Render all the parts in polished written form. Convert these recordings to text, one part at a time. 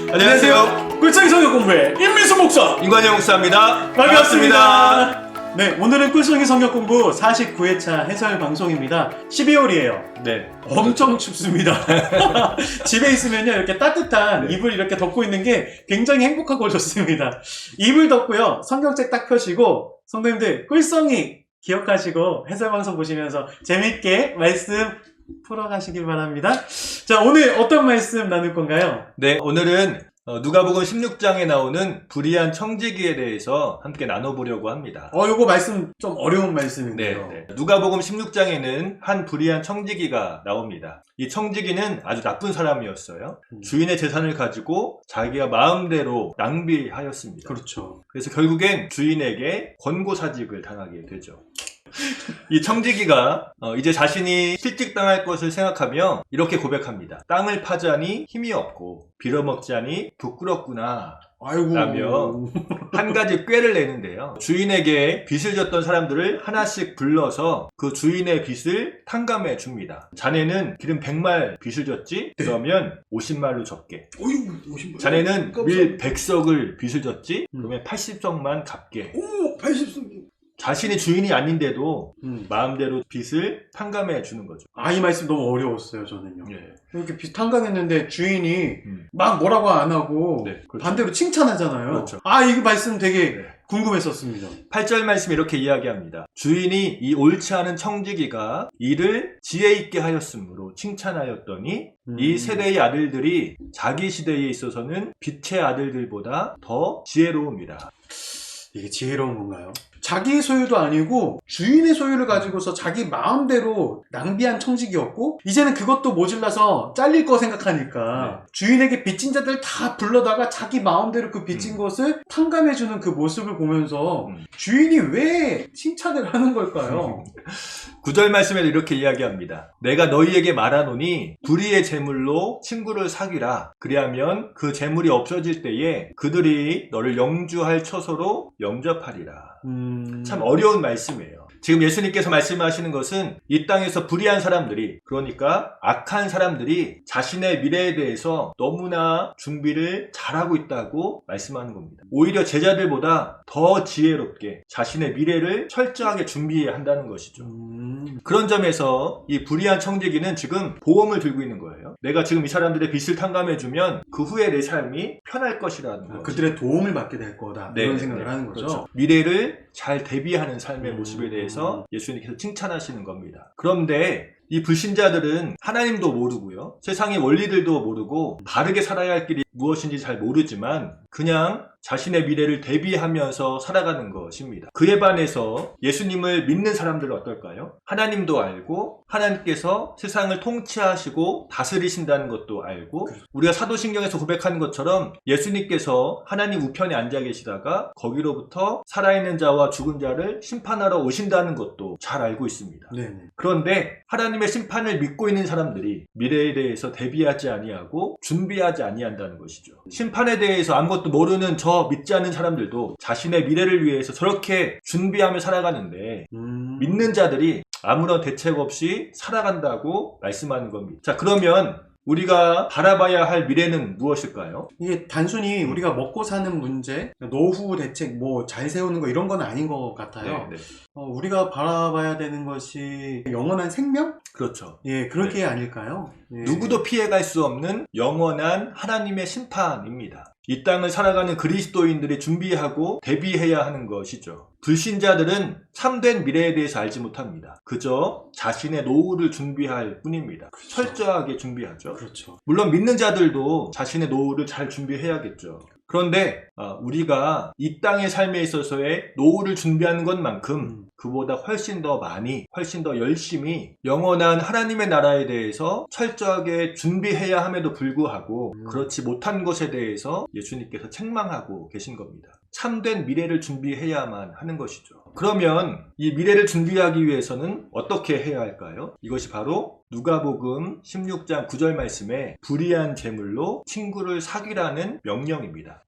안녕하세요. 꿀성이 성역 공부의 임미수 목사 임관영 목사입니다. 반갑습니다. 네, 오늘은 꿀성이 성역 공부 49회차 해설 방송입니다. 12월이에요. 네. 엄청 춥습니다. 집에 있으면요, 이렇게 따뜻한 이불 이렇게 덮고 있는 게 굉장히 행복하고 좋습니다. 이불 덮고요, 성경책 딱 펴시고, 성도님들 꿀성이 기억하시고 해설 방송 보시면서 재밌게 말씀 풀어가시길 바랍니다. 자, 오늘 어떤 말씀 나눌 건가요? 네, 오늘은 누가복음 16장에 나오는 불의한 청지기에 대해서 함께 나눠보려고 합니다. 요거 말씀 좀 어려운 말씀인데요. 네. 누가복음 16장에는 한 불의한 청지기가 나옵니다. 이 청지기는 아주 나쁜 사람이었어요. 주인의 재산을 가지고 자기가 마음대로 낭비하였습니다. 그렇죠. 그래서 결국엔 주인에게 권고사직을 당하게 되죠. 이 청지기가 이제 자신이 실직당할 것을 생각하며 이렇게 고백합니다. 땅을 파자니 힘이 없고 빌어먹자니 부끄럽구나 아이고. 라며 한 가지 꾀를 내는데요. 주인에게 빚을 졌던 사람들을 하나씩 불러서 그 주인의 빚을 탕감해 줍니다. 자네는 기름 100말 빚을 졌지? 그러면 50말로 갚게. 어이구, 50만. 자네는 밀 100석을 빚을 졌지? 그러면 80석만 갚게. 오, 80석. 자신이 주인이 아닌데도 마음대로 빚을 탕감해 주는 거죠. 이 말씀 너무 어려웠어요, 저는요. 예. 이렇게 빚 탕감했는데 주인이 막 뭐라고 안 하고 네, 그렇죠. 반대로 칭찬하잖아요. 그렇죠. 이 말씀 되게 네. 궁금했었습니다. 8절 말씀이 이렇게 이야기합니다. 주인이 이 옳지 않은 청지기가 이를 지혜 있게 하였으므로 칭찬하였더니 이 세대의 아들들이 자기 시대에 있어서는 빛의 아들들보다 더 지혜로움이라. 이게 지혜로운 건가요? 자기 소유도 아니고 주인의 소유를 가지고서 자기 마음대로 낭비한 청지기였고, 이제는 그것도 모질라서 잘릴 거 생각하니까 주인에게 빚진 자들 다 불러다가 자기 마음대로 그 빚진 것을 탕감해주는 그 모습을 보면서 주인이 왜 칭찬을 하는 걸까요? 9절 말씀에도 이렇게 이야기합니다. 내가 너희에게 말하노니 불의의 재물로 친구를 사귀라. 그리하면 그 재물이 없어질 때에 그들이 너를 영주할 처소로 영접하리라. 참 어려운 말씀이에요. 지금 예수님께서 말씀하시는 것은 이 땅에서 불의한 사람들이, 그러니까 악한 사람들이 자신의 미래에 대해서 너무나 준비를 잘하고 있다고 말씀하는 겁니다. 오히려 제자들보다 더 지혜롭게 자신의 미래를 철저하게 준비해야 한다는 것이죠. 그런 점에서 이 불의한 청지기는 지금 보험을 들고 있는 거예요. 내가 지금 이 사람들의 빚을 탕감해주면 그 후에 내 삶이 편할 것이라는 거죠. 그들의 도움을 받게 될 거다. 이런 생각을 하는 거죠. 그렇죠. 미래를 잘 대비하는 삶의 모습에 대해서 예수님께서 칭찬하시는 겁니다. 그런데 이 불신자들은 하나님도 모르고요, 세상의 원리들도 모르고 바르게 살아야 할 길이 무엇인지 잘 모르지만 그냥 자신의 미래를 대비하면서 살아가는 것입니다. 그에 반해서 예수님을 믿는 사람들은 어떨까요? 하나님도 알고 하나님께서 세상을 통치하시고 다스리신다는 것도 알고, 우리가 사도신경에서 고백하는 것처럼 예수님께서 하나님 우편에 앉아 계시다가 거기로부터 살아있는 자와 죽은 자를 심판하러 오신다는 것도 잘 알고 있습니다. 네네. 그런데 하나님의 심판을 믿고 있는 사람들이 미래에 대해서 대비하지 아니하고 준비하지 아니한다는 것이죠. 심판에 대해서 아무것도 모르는 저 믿지 않는 사람들도 자신의 미래를 위해서 저렇게 준비하며 살아가는데 믿는 자들이 아무런 대책 없이 살아간다고 말씀하는 겁니다. 자, 그러면 우리가 바라봐야 할 미래는 무엇일까요? 이게 단순히 우리가 먹고 사는 문제, 노후 대책, 잘 세우는 거 이런 건 아닌 것 같아요. 네. 우리가 바라봐야 되는 것이 영원한 생명? 그렇죠. 예, 그렇게 아닐까요? 예. 누구도 피해갈 수 없는 영원한 하나님의 심판입니다. 이 땅을 살아가는 그리스도인들이 준비하고 대비해야 하는 것이죠. 불신자들은 참된 미래에 대해서 알지 못합니다. 그저 자신의 노후를 준비할 뿐입니다. 그렇죠. 철저하게 준비하죠. 그렇죠. 물론 믿는 자들도 자신의 노후를 잘 준비해야겠죠. 그런데 우리가 이 땅의 삶에 있어서의 노후를 준비하는 것만큼 그보다 훨씬 더 많이, 훨씬 더 열심히 영원한 하나님의 나라에 대해서 철저하게 준비해야 함에도 불구하고 그렇지 못한 것에 대해서 예수님께서 책망하고 계신 겁니다. 참된 미래를 준비해야만 하는 것이죠. 그러면 이 미래를 준비하기 위해서는 어떻게 해야 할까요? 이것이 바로 누가복음 16장 9절 말씀에 불의한 재물로 친구를 사귀라는 명령입니다.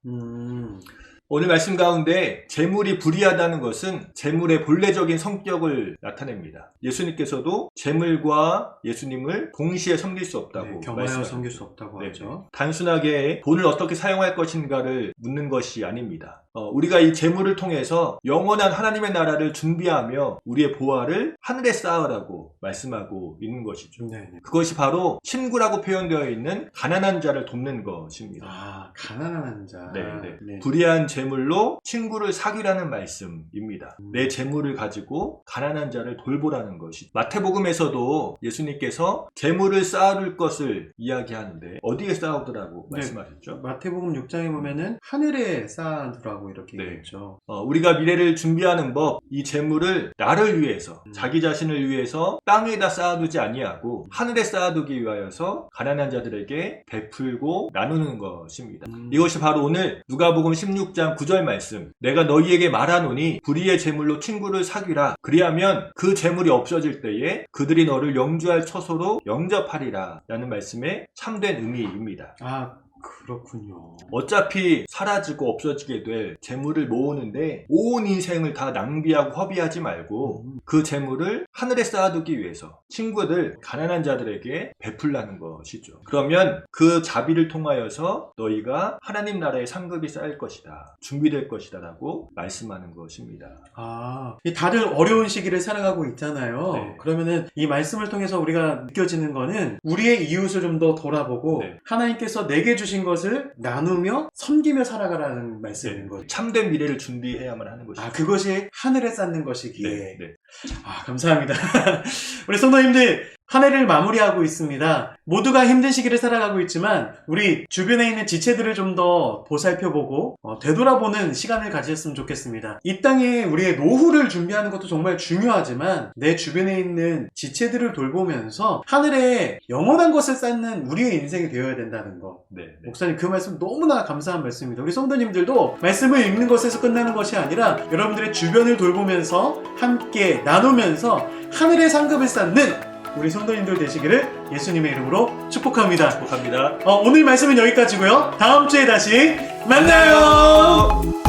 오늘 말씀 가운데 재물이 불이하다는 것은 재물의 본래적인 성격을 나타냅니다. 예수님께서도 재물과 예수님을 동시에 섬길 수 없다고 겸하여 말씀하셨죠. 섬길 수 없다고 네, 하죠. 단순하게 돈을 어떻게 사용할 것인가를 묻는 것이 아닙니다. 우리가 이 재물을 통해서 영원한 하나님의 나라를 준비하며 우리의 보화를 하늘에 쌓으라고 말씀하고 있는 것이죠. 네. 그것이 바로 친구라고 표현되어 있는 가난한 자를 돕는 것입니다. 아, 가난한 자. 네. 불의한 재물로 친구를 사귀라는 말씀입니다. 내 재물을 가지고 가난한 자를 돌보라는 것이. 마태복음에서도 예수님께서 재물을 쌓을 것을 이야기하는데 어디에 쌓으더라고 말씀하셨죠? 마태복음 6장에 보면은 하늘에 쌓아두라고 이렇게 네. 얘기했죠. 우리가 미래를 준비하는 법, 이 재물을 나를 위해서, 자기 자신을 위해서 땅에다 쌓아두지 아니하고 하늘에 쌓아두기 위하여서 가난한 자들에게 베풀고 나누는 것입니다. 이것이 바로 오늘 누가복음 16장 9절 말씀. 내가 너희에게 말하노니 불의의 재물로 친구를 사귀라. 그리하면 그 재물이 없어질 때에 그들이 너를 영주할 처소로 영접하리라. 라는 말씀의 참된 의미입니다. 아, 그렇군요. 어차피 사라지고 없어지게 될 재물을 모으는데 온 인생을 다 낭비하고 허비하지 말고 그 재물을 하늘에 쌓아두기 위해서 친구들, 가난한 자들에게 베풀라는 것이죠. 그러면 그 자비를 통하여서 너희가 하나님 나라의 상급이 쌓일 것이다. 준비될 것이다 라고 말씀하는 것입니다. 아, 다들 어려운 시기를 살아가고 있잖아요. 네. 그러면은 이 말씀을 통해서 우리가 느껴지는 거는 우리의 이웃을 좀 더 돌아보고 네. 하나님께서 내게 주신 것을 나누며 섬기며 살아가라는 말씀인 거죠. 참된 미래를 준비해야만 하는 것이죠. 아, 그것이 하늘에 쌓는 것이기에. 네. 아, 감사합니다. 우리 성도님들, 한 해를 마무리하고 있습니다. 모두가 힘든 시기를 살아가고 있지만 우리 주변에 있는 지체들을 좀 더 보살펴보고 되돌아보는 시간을 가졌으면 좋겠습니다. 이 땅에 우리의 노후를 준비하는 것도 정말 중요하지만 내 주변에 있는 지체들을 돌보면서 하늘에 영원한 것을 쌓는 우리의 인생이 되어야 된다는 거. 네. 목사님, 그 말씀 너무나 감사한 말씀입니다. 우리 성도님들도 말씀을 읽는 것에서 끝나는 것이 아니라 여러분들의 주변을 돌보면서 함께 나누면서 하늘의 상급을 쌓는 우리 성도님들 되시기를 예수님의 이름으로 축복합니다. 축복합니다. 오늘 말씀은 여기까지고요. 다음 주에 다시 만나요.